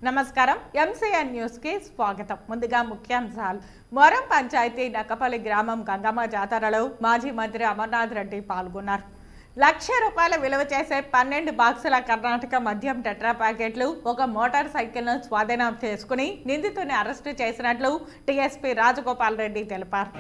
నమస్కారం MCN news కి స్వాగతం. ముందుగా ముఖ్యాంశాలు. మొరం పంచాయతీ నక్కపల్లి గ్రామం గంగమ్మ జాతరలో మాజీ మంత్రి అమర్నాథ్ రెడ్డి పాల్గొన్నారు. ₹1,00,000 విలువ చేసే 12 బాక్సుల కర్ణాటక మద్యం టెట్రా ప్యాకెట్లు, ఒక మోటార్ సైకిల్ను స్వాధీనం చేసుకుని నిందితుని అరెస్టు చేసినట్లు టీఎస్పీ రాజగోపాల్ రెడ్డి తెలిపారు.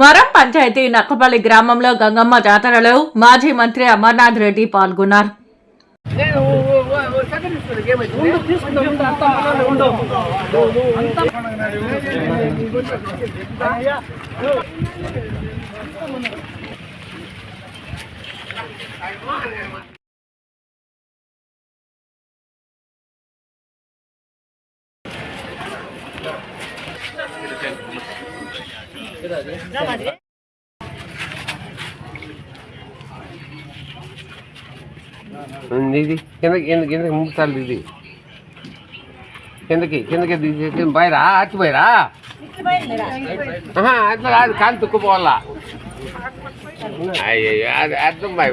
మొరం పంచాయతీ నక్కపల్లి గ్రామంలో గంగమ్మ జాతరలో మాజీ మంత్రి అమర్నాథ్ రెడ్డి పాల్గొన్నారు. ఇది కిందకి 3 సార్లు ఇది కిందకి తీసేసి బయరా ఆచిపోయిరా అట్లా కాదు కాలు తుక్కుపోవాలా. అయ్యో అది అర్థం బాయ్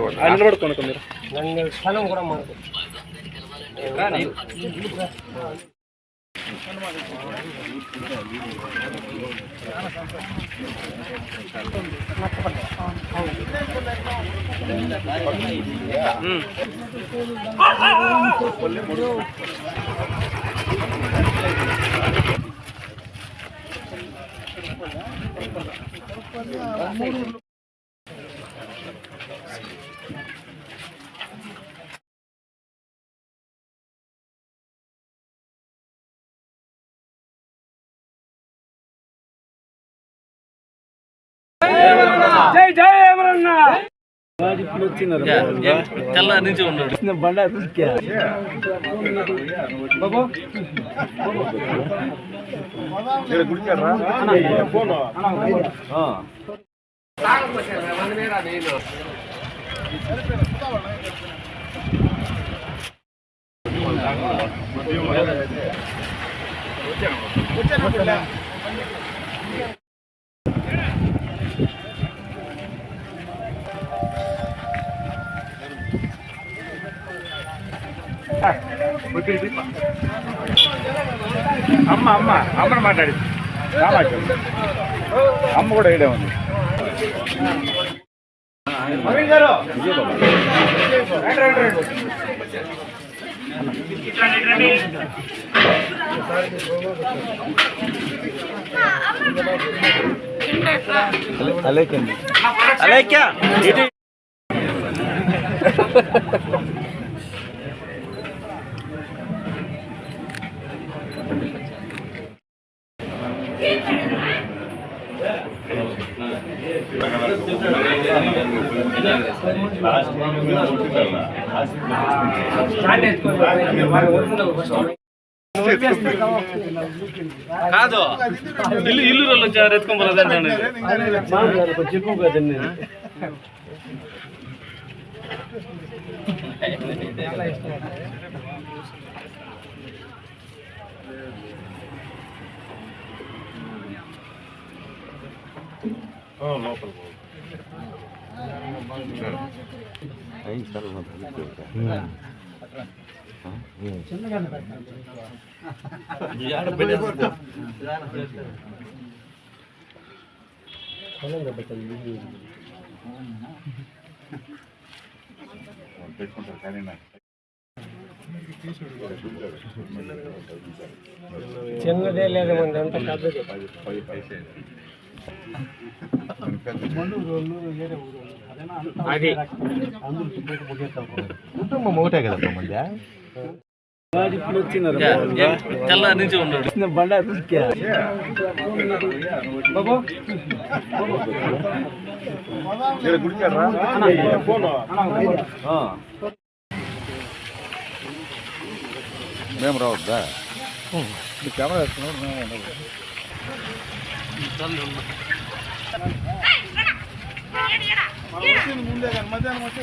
స్థలం కూడా మనకు జై జై అమరన్న తెల్ల నుంచి ఉన్నాడు బండా అమ్మని మాట్లాడి అమ్మ కూడా ఇడే ఉంది. అలేక్యా కాదు ఇల్లు రోజులు వచ్చారు ఎత్తుకోవాలి చెప్పు కదండి. చిన్నదే లేదు అంతా అది కుటుంబం ఒకటే కదా మంది తెల్ల నుంచి ఉన్నాడు బండా మేము రావద్దా కెమెరా వేసుకున్నాడు మేము ముందే కానీ మధ్యాహ్నం వస్తే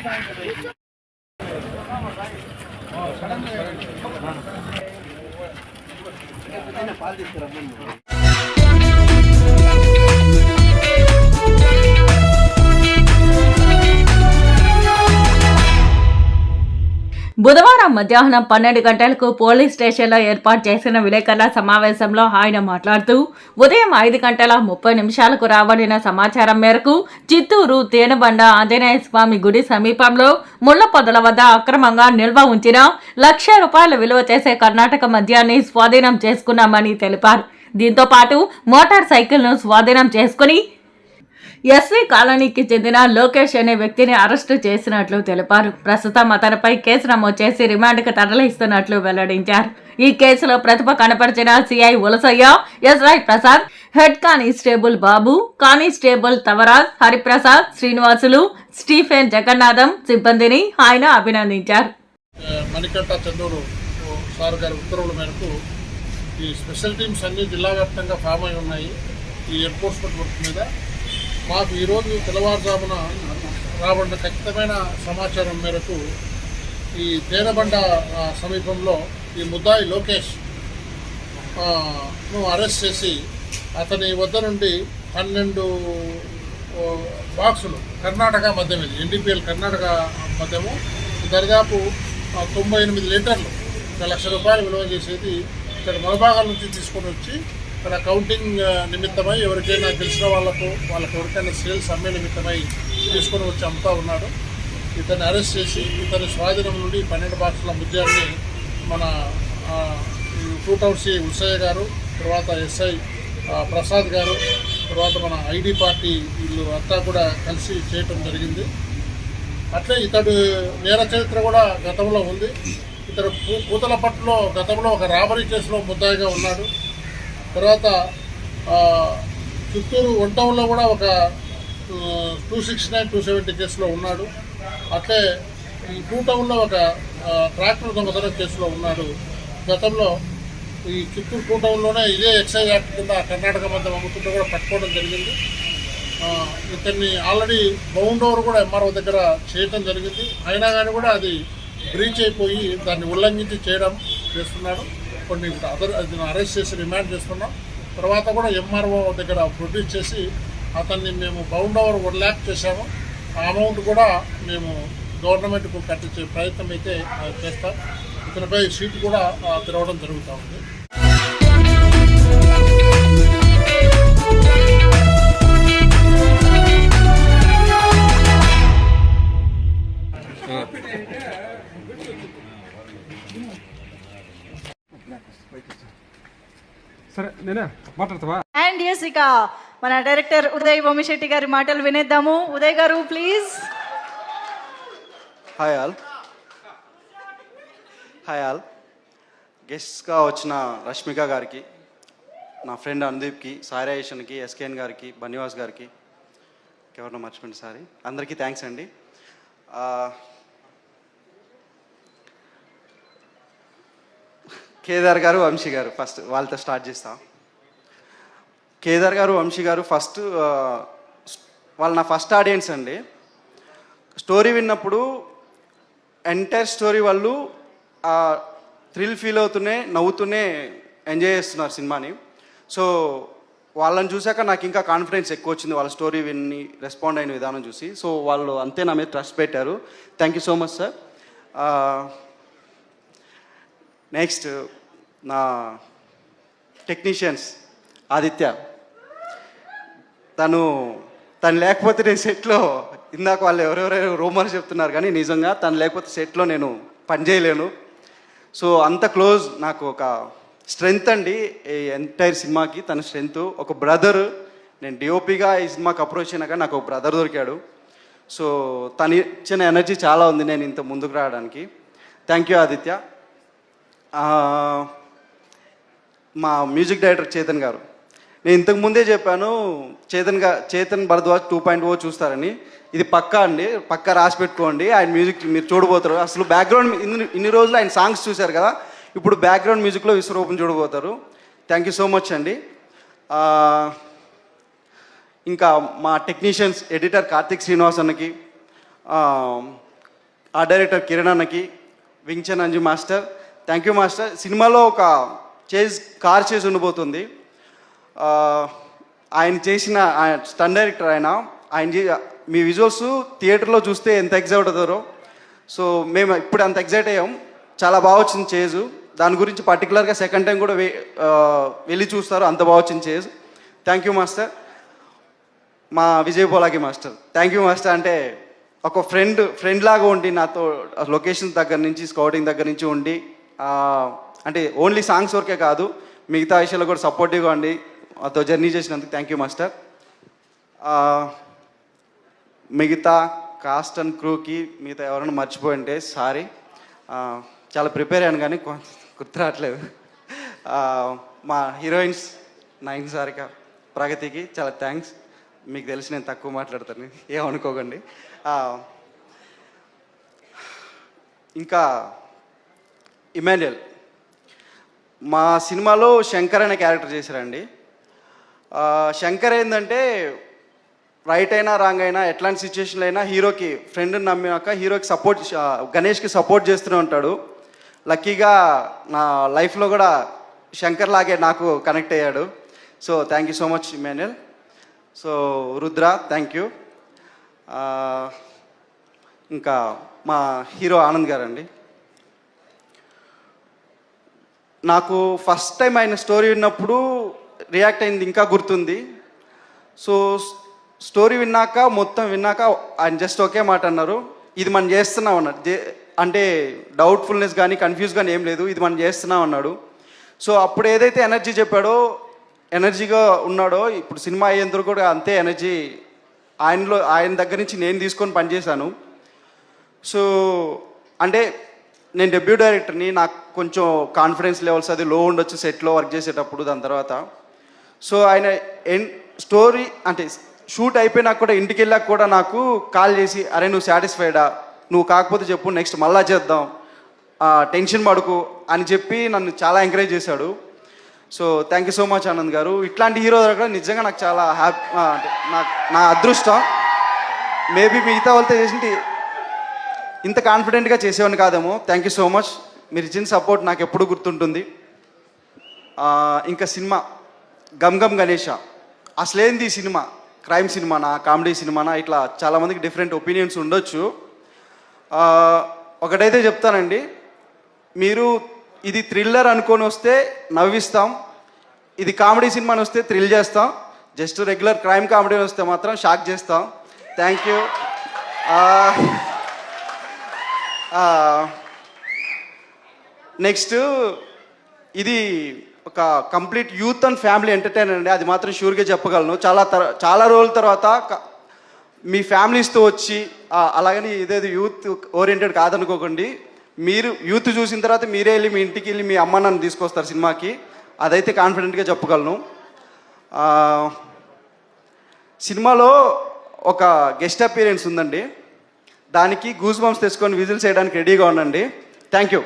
బుధవారం మధ్యాహ్నం 12 గంటలకు పోలీస్ స్టేషన్లో ఏర్పాటు చేసిన విలేకరుల సమావేశంలో ఆయన మాట్లాడుతూ ఉదయం 5:30 రాబడిన సమాచారం మేరకు చిత్తూరు తేనెబండ ఆంజనేయ స్వామి గుడి సమీపంలో ముళ్ల పొదల వద్ద అక్రమంగా నిల్వ ఉంచిన ₹1,00,000 విలువ చేసే కర్ణాటక మద్యాన్ని స్వాధీనం చేసుకున్నామని తెలిపారు. దీంతో పాటు మోటార్ సైకిల్ను స్వాధీనం చేసుకుని ఎస్వీ కాలనీకి చెందిన లోకేష్ అనే వ్యక్తిని అరెస్టు చేసినట్లు తెలిపారు. ప్రస్తుతం అతనిపై కేసు నమోదు చేసి రిమాండ్కు తరలిస్తున్నట్లు వెల్లడించారు. ఈ కేసులో ప్రతిభ కనపరిచిన CI Ulasayya, SI Prasad, head constable Babu, constable Tavaraj, Hariprasad, Srinivasulu, Stephen, Jagannatham సిబ్బందిని ఆయన అభినందించారు. మణికంఠ చందూరు సార్ గారి ఉత్తర్వుల మేరకు ఈ స్పెషల్ టీమ్స్ అన్ని జిల్లా వ్యాప్తంగా ఫామ్ అయి ఉన్నాయి. ఈ ఎన్ఫోర్స్మెంట్ వర్క్ మీద మాకు ఈరోజు తెల్లవారుజామున రాబడిన ఖచ్చితమైన సమాచారం మేరకు ఈ తేనెబండ సమీపంలో ఈ ముద్దాయి లోకేష్ ను అరెస్ట్ చేసి అతని వద్ద నుండి 12 బాక్సులు కర్ణాటక మద్యం, ఇది ఎన్డీపీఎల్ కర్ణాటక మద్యము దరిదాపు 98 లీటర్లు ₹1,00,000 విలువ చేసేది ఇక్కడ మొలబాగాల నుంచి తీసుకొని వచ్చి ఇక్కడ కౌంటింగ్ నిమిత్తమై ఎవరికైనా తెలిసిన వాళ్ళకు ఎవరికైనా సేల్స్ అమ్మే నిమిత్తమై తీసుకొని వచ్చి అమ్ముతా ఉన్నాడు. ఇతన్ని అరెస్ట్ చేసి ఇతని స్వాధీనం నుండి 12 బాక్సుల ముద్యాన్ని మన టౌన్సీ ఉల్సయ్య గారు, తర్వాత ఎస్ఐ ప్రసాద్ గారు, తర్వాత మన ఐడి పార్టీ వీళ్ళు అంతా కూడా కలిసి చేయటం జరిగింది. అట్లే ఇతడు నేర చరిత్ర కూడా గతంలో ఉంది. ఇతడు పూతలపట్టులో గతంలో ఒక రాబరీ కేసులో ముద్దాయిగా ఉన్నాడు. తర్వాత చిత్తూరు వన్ టౌన్లో కూడా ఒక 269, 270 కేసులో ఉన్నాడు. అట్లే ఈ 2 టౌన్లో ఒక ట్రాక్టర్ దొంగతనం కేసులో ఉన్నాడు. గతంలో ఈ చిత్తూరు 2 టౌన్లోనే ఇదే ఎక్సైజ్ యాక్ట్ కింద కర్ణాటక మధ్య అమ్ముతుంటే కూడా పట్టుకోవడం జరిగింది. ఇతన్ని ఆల్రెడీ బౌండ్ ఓవర్ కూడా ఎంఆర్ఓ దగ్గర చేయటం జరిగింది. అయినా కానీ కూడా అది బ్రీచ్ అయిపోయి దాన్ని ఉల్లంఘించి చేస్తున్నాడు. కొన్ని అతను అరెస్ట్ చేసి రిమాండ్ చేస్తున్నాం. తర్వాత కూడా ఎంఆర్ఓ దగ్గర ప్రొడ్యూస్ చేసి అతన్ని మేము బౌండ్ ఓవర్ 1 lakh చేశాము. ఆ అమౌంట్ కూడా మేము గవర్నమెంట్కు కట్టించే ప్రయత్నం అయితే చేస్తాం. ఇతనిపై సీట్ కూడా తిరగడం జరుగుతూ ఉంది. అండ్ ఎస్ ఇక మన డైరెక్టర్ ఉదయ్ వంశెట్టి గారి మాటలు వినేద్దాము. ఉదయ్ గారు ప్లీజ్. హాయ్ ఆల్ గెస్ట్గా వచ్చిన రష్మిక గారికి, నా ఫ్రెండ్ అనుదీప్కి, సాయిరాయేషన్కి, ఎస్కేఎన్ గారికి, బన్నివాస్ గారికి, ఎవరినో మర్చిపోండి సారీ, అందరికీ థ్యాంక్స్ అండి. కేదార్ గారు, వంశీ గారు, ఫస్ట్ వాళ్ళతో స్టార్ట్ చేస్తాం. కేదార్ గారు, వంశీ గారు ఫస్ట్ వాళ్ళు నా ఫస్ట్ ఆడియన్స్ అండి. స్టోరీ విన్నప్పుడు ఎంటైర్ స్టోరీ వాళ్ళు థ్రిల్ ఫీల్ అవుతూనే నవ్వుతూనే ఎంజాయ్ చేస్తున్నారు సినిమాని. సో వాళ్ళని చూశాక నాకు ఇంకా కాన్ఫిడెన్స్ ఎక్కువ వచ్చింది, వాళ్ళ స్టోరీ విని రెస్పాండ్ అయిన విధానం చూసి. సో వాళ్ళు అంతే నా మీద ట్రస్ట్ పెట్టారు. Thank you so much sir. Next నా టెక్నీషియన్స్ ఆదిత్య, తను లేకపోతే నేను సెట్లో, ఇందాక వాళ్ళు ఎవరెవరో రూమర్స్ చెప్తున్నారు కానీ నిజంగా తను లేకపోతే సెట్లో నేను పనిచేయలేను. సో అంత క్లోజ్, నాకు ఒక స్ట్రెంగ్త్ అండి ఈ ఎంటైర్ సినిమాకి. తన స్ట్రెంగ్త్ ఒక బ్రదర్. నేను డిఓపిగా ఈ సినిమాకి అప్రోచ్ అయినాక నాకు ఒక బ్రదర్ దొరికాడు. సో తను ఇచ్చిన ఎనర్జీ చాలా ఉంది నేను ఇంత ముందుకు రావడానికి. Thank you Aditya. మా మ్యూజిక్ డైరెక్టర్ చేతన్ గారు, నేను ఇంతకు ముందే చెప్పాను చేతన్ భరద్వాజ్ 2.0 చూస్తారని. ఇది పక్కా అండి, పక్కా రాసి పెట్టుకోండి. ఆయన మ్యూజిక్ మీరు చూడబోతారు. అసలు బ్యాక్గ్రౌండ్ ఇన్ని రోజులు ఆయన సాంగ్స్ చూశారు కదా, ఇప్పుడు బ్యాక్గ్రౌండ్ మ్యూజిక్లో విశ్వరూపం చూడబోతారు. థ్యాంక్ యూ సో మచ్ అండి. ఇంకా మా టెక్నీషియన్స్, ఎడిటర్ కార్తిక్ శ్రీనివాస్ అన్నకి, ఆ డైరెక్టర్ కిరణ్ అన్నకి, Wing Chun Anju master, thank you master. సినిమాలో ఒక కార్ చేజ్ ఉండబోతుంది. ఆయన చేసిన స్టన్ డైరెక్టర్ ఆయన మీ విజువల్స్ థియేటర్లో చూస్తే ఎంత ఎగ్జైట్ అవుతారో, సో మేము ఇప్పుడు అంత ఎగ్జైట్ అయ్యాం. చాలా బాగా వచ్చింది చేజు. దాని గురించి పర్టికులర్గా సెకండ్ టైం కూడా వెళ్ళి చూస్తారు, అంత బాగా వచ్చింది చేజ్. Thank you master. మా విజయ్ పోలాకి మాస్టర్, థ్యాంక్ యూ మాస్టర్. అంటే ఒక ఫ్రెండ్ లాగా ఉండి నాతో లొకేషన్ దగ్గర నుంచి స్కౌటింగ్ దగ్గర నుంచి ఉండి, అంటే ఓన్లీ సాంగ్స్ వరకే కాదు మిగతా విషయాల్లో కూడా సపోర్టివ్గా ఉండి నాతో జర్నీ చేసినందుకు థ్యాంక్ యూ మాస్టర్. మిగతా కాస్ట్ అండ్ క్రూకి మిగతా ఎవరైనా మర్చిపోయింటే సారీ, చాలా ప్రిపేర్ అయ్యాను కానీ గుర్తు రావట్లేదు. మా హీరోయిన్స్ నైన్ సారిక, ప్రగతికి చాలా థ్యాంక్స్. మీకు తెలిసి నేను తక్కువ మాట్లాడతాను, ఏమనుకోకండి. ఇంకా ఇమాన్యుయల్ మా సినిమాలో శంకర్ అనే క్యారెక్టర్ చేశారండి. శంకర్ ఏంటంటే రైట్ అయినా రాంగ్ అయినా ఎట్లాంటి సిచ్యువేషన్లో అయినా హీరోకి ఫ్రెండ్ని నమ్మాక హీరోకి గణేష్కి సపోర్ట్ చేస్తూనే ఉంటాడు. లక్కీగా నా లైఫ్లో కూడా శంకర్ లాగే నాకు కనెక్ట్ అయ్యాడు. So thank you so much Emmanuel. So Rudra thank you. ఇంకా మా హీరో ఆనంద్ గారు అండి. నాకు ఫస్ట్ టైం ఆయన స్టోరీ విన్నప్పుడు రియాక్ట్ అయింది ఇంకా గుర్తుంది. సో స్టోరీ మొత్తం విన్నాక ఆయన జస్ట్ ఒకే మాట అన్నారు, ఇది మనం చేస్తున్నాం అన్నారు. అంటే డౌట్ఫుల్నెస్ కానీ కన్ఫ్యూజ్ కానీ ఏం లేదు, ఇది మనం చేస్తున్నాం అన్నాడు. సో అప్పుడు ఏదైతే ఎనర్జీ చెప్పాడో, ఎనర్జీగా ఉన్నాడో, ఇప్పుడు సినిమా అయ్యేందుకు కూడా అంతే ఎనర్జీ ఆయన దగ్గర నుంచి నేను తీసుకొని పనిచేశాను. సో అంటే నేను డెబ్యూ డైరెక్టర్ని, నాకు కొంచెం కాన్ఫిడెన్స్ లెవెల్స్ అది లో ఉండొచ్చు సెట్లో వర్క్ చేసేటప్పుడు. దాని తర్వాత సో ఆయన స్టోరీ అంటే షూట్ అయిపోయినాక కూడా ఇంటికి వెళ్ళాక కూడా నాకు కాల్ చేసి, అరే నువ్వు సాటిస్ఫైడా, నువ్వు కాకపోతే చెప్పు నెక్స్ట్ మళ్ళా చేద్దాం, టెన్షన్ పడుకు అని చెప్పి నన్ను చాలా ఎంకరేజ్ చేశాడు. So thank you so much Anand గారు. ఇట్లాంటి హీరో దొరకడం నిజంగా నాకు చాలా హ్యాపీ, నా అదృష్టం. మేబీ మిగతా వాళ్ళతో చేసింటి ఇంత కాన్ఫిడెంట్గా చేసేవాడిని కాదేమో. Thank you so much. మీరు ఇచ్చిన సపోర్ట్ నాకు ఎప్పుడు గుర్తుంటుంది. ఇంకా సినిమా గమ్ గమ్ గణేష, అసలేంది ఈ సినిమా, క్రైమ్ సినిమానా కామెడీ సినిమానా, ఇట్లా చాలామందికి డిఫరెంట్ ఒపీనియన్స్ ఉండొచ్చు. ఒకటైతే చెప్తానండి, మీరు ఇది థ్రిల్లర్ అనుకొని వస్తే నవ్విస్తాం, ఇది కామెడీ సినిమా అని వస్తే థ్రిల్ చేస్తాం, జస్ట్ రెగ్యులర్ క్రైమ్ కామెడీ అని వస్తే మాత్రం షాక్ చేస్తాం. Thank you. నెక్స్ట్ ఇది ఒక complete youth and family entertainer అండి, అది మాత్రం షూర్గా చెప్పగలను. చాలా రోజుల తర్వాత మీ ఫ్యామిలీస్తో వచ్చి, అలాగని ఇదేది యూత్ ఓరియంటెడ్ కాదనుకోకండి, మీరు యూత్ చూసిన తర్వాత మీరే వెళ్ళి మీ ఇంటికి వెళ్ళి మీ అమ్మ నన్ను తీసుకొస్తారు సినిమాకి, అదైతే కాన్ఫిడెంట్గా చెప్పగలను. సినిమాలో ఒక గెస్ట్ అపీరెన్స్ ఉందండి, దానికి గూస్ బంప్స్ తెచ్చుకొని విజిల్స్ చేయడానికి రెడీగా ఉండండి. Thank you.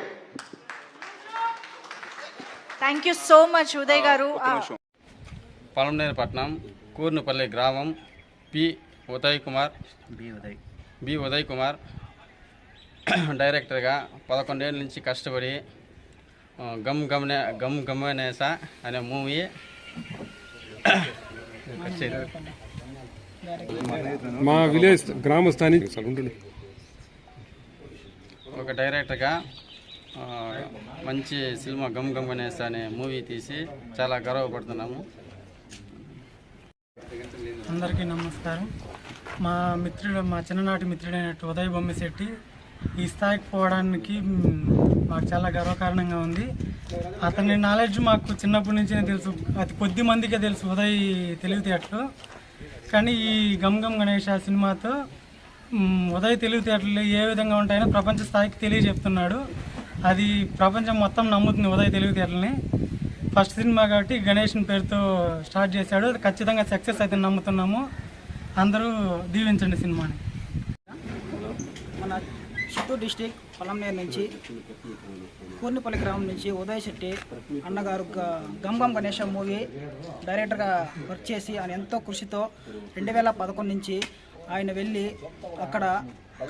Thank you so much Uday గారు. పలంనేరుపట్నం కూర్నుపల్లి గ్రామం బి ఉదయ్ కుమార్ డైరెక్టర్గా 11 ఏళ్ళ నుంచి కష్టపడి గమ్ గమనేస అనే మూవీ మా విలేజ్ గ్రామస్థాని ఒక డైరెక్టర్గా మంచి సినిమా గమ్ గమనేస అనే మూవీ తీసి చాలా గర్వపడుతున్నాము. అందరికీ నమస్కారం. మా చిన్ననాటి మిత్రుడైన ఉదయ్ బొమ్మిశెట్టి ఈ స్థాయికి పోవడానికి మాకు చాలా గర్వకారణంగా ఉంది. అతని నాలెడ్జ్ మాకు చిన్నప్పటి నుంచే తెలుసు, అతి కొద్ది మందికే తెలుసు ఉదయ్ తెలివితేటలు. కానీ ఈ గమ్ గమ్ గణేష్ సినిమాతో ఉదయ్ తెలివితేటలు ఏ విధంగా ఉంటాయని ప్రపంచ స్థాయికి తెలియజెప్తున్నాడు. అది ప్రపంచం మొత్తం నమ్ముతుంది ఉదయ్ తెలివితేటలని. ఫస్ట్ సినిమా కాబట్టి గణేష్ని పేరుతో స్టార్ట్ చేశాడు, అది ఖచ్చితంగా సక్సెస్ అయితే నమ్ముతున్నాము. అందరూ దీవించండి సినిమాని. మన చిత్తూరు డిస్టిక్ పొలంనేరు నుంచి కూర్నిపల్లి గ్రామం నుంచి ఉదయ్ శెట్టి అన్నగారు గమ్ గమ్ గణేష మూవీ డైరెక్టర్గా వర్క్ చేసి ఆయన ఎంతో కృషితో 2011 నుంచి ఆయన వెళ్ళి అక్కడ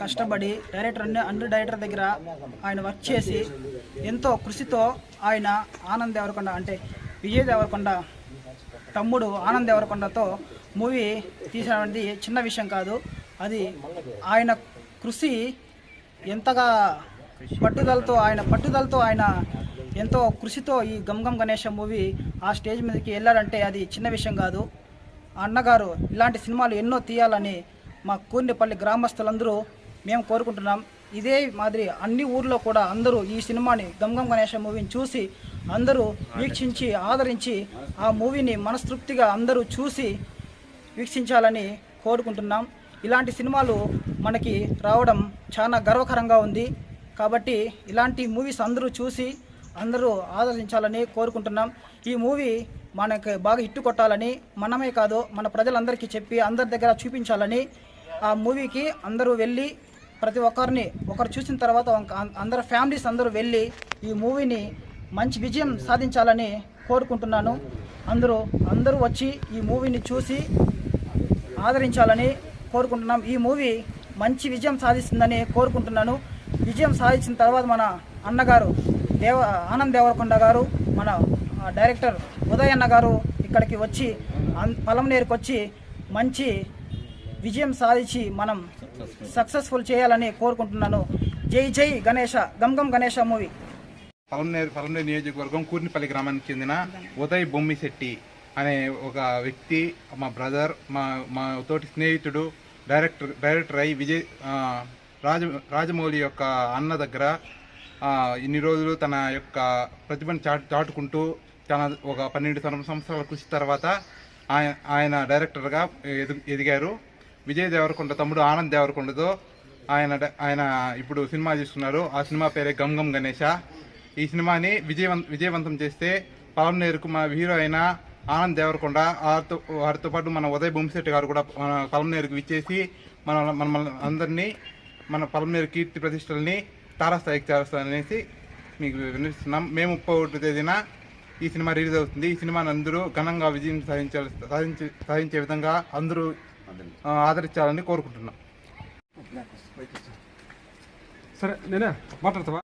కష్టపడి అన్ని డైరెక్టర్ దగ్గర ఆయన వర్క్ చేసి ఎంతో కృషితో ఆయన ఆనంద్ దేవరకొండ అంటే విజయ్ దేవరకొండ తమ్ముడు ఆనంద్ దేవరకొండతో మూవీ తీసినటువంటి చిన్న విషయం కాదు. అది ఆయన కృషి ఎంతగా పట్టుదలతో ఆయన ఎంతో కృషితో ఈ గమ్ గమ్ గణేష మూవీ ఆ స్టేజ్ మీదకి వెళ్ళాడంటే అది చిన్న విషయం కాదు. అన్నగారు ఇలాంటి సినిమాలు ఎన్నో తీయాలని మా కూర్నిపల్లి గ్రామస్తులందరూ మేము కోరుకుంటున్నాం. ఇదే మాదిరి అన్ని ఊర్లో కూడా అందరూ ఈ సినిమాని గమ్ గమ్ గణేష మూవీని చూసి అందరూ వీక్షించి ఆదరించి ఆ మూవీని మనస్తృప్తిగా అందరూ చూసి వీక్షించాలని కోరుకుంటున్నాం. ఇలాంటి సినిమాలు మనకి రావడం చాలా గర్వకరంగా ఉంది. కాబట్టి ఇలాంటి మూవీస్ అందరూ చూసి అందరూ ఆదరించాలని కోరుకుంటున్నాం. ఈ మూవీ మనకి బాగా హిట్ కొట్టాలని మనమే కాదు మన ప్రజలందరికీ చెప్పి అందరి దగ్గర చూపించాలని ఆ మూవీకి అందరూ వెళ్ళి ప్రతి ఒక్కరిని ఒకరు చూసిన తర్వాత అందరు ఫ్యామిలీస్ అందరూ వెళ్ళి ఈ మూవీని మంచి విజయం సాధించాలని కోరుకుంటున్నాను. అందరూ వచ్చి ఈ మూవీని చూసి ఆదరించాలని కోరుకుంటున్నాం. ఈ మూవీ మంచి విజయం సాధిస్తుందని కోరుకుంటున్నాను. విజయం సాధించిన తర్వాత మన అన్నగారు ఆనంద్ దేవరకొండ గారు, మన డైరెక్టర్ ఉదయ్ అన్న గారు ఇక్కడికి వచ్చి పలంనేరుకు వచ్చి మంచి విజయం సాధించి మనం సక్సెస్ఫుల్ చేయాలని కోరుకుంటున్నాను. జై జై గణేష, గమ్ గమ్ గణేష మూవీ. పలంనేరు నియోజకవర్గం కూర్నిపల్లి గ్రామానికి చెందిన ఉదయ్ బొమ్మిశెట్టి అనే ఒక వ్యక్తి, మా బ్రదర్, మా తోటి స్నేహితుడు, డైరెక్టర్ అయి రాజమౌళి యొక్క అన్న దగ్గర ఇన్ని రోజులు తన యొక్క ప్రతిభను చాటుకుంటూ ఒక 12 సంవత్సరాల కృషి తర్వాత ఆయన డైరెక్టర్గా ఎదిగారు. విజయ్ దేవరకొండ తమ్ముడు ఆనంద్ దేవరకొండతో ఆయన ఇప్పుడు సినిమా చేస్తున్నారు. ఆ సినిమా పేరే గమ్ గమ్ గణేష. ఈ సినిమాని విజయవంతం చేస్తే పలంనేరుకు మా హీరో అయిన ఆనంద్ దేవరకొండ వారితో పాటు మన ఉదయ్ బొమ్మిశెట్టి గారు కూడా మన పలంనేరుకు విచ్చేసి మన అందరినీ మన పలంనేరు కీర్తి ప్రతిష్టల్ని తారాస్థాయికి చేస్తారనేసి మీకు వినిపిస్తున్నాం. మే 31 తేదీన ఈ సినిమా రిలీజ్ అవుతుంది. ఈ సినిమాని అందరూ ఘనంగా విజయం సాధించే విధంగా అందరూ ఆదరించాలని కోరుకుంటున్నాం. సరే నేనే మాట్లాడతావా?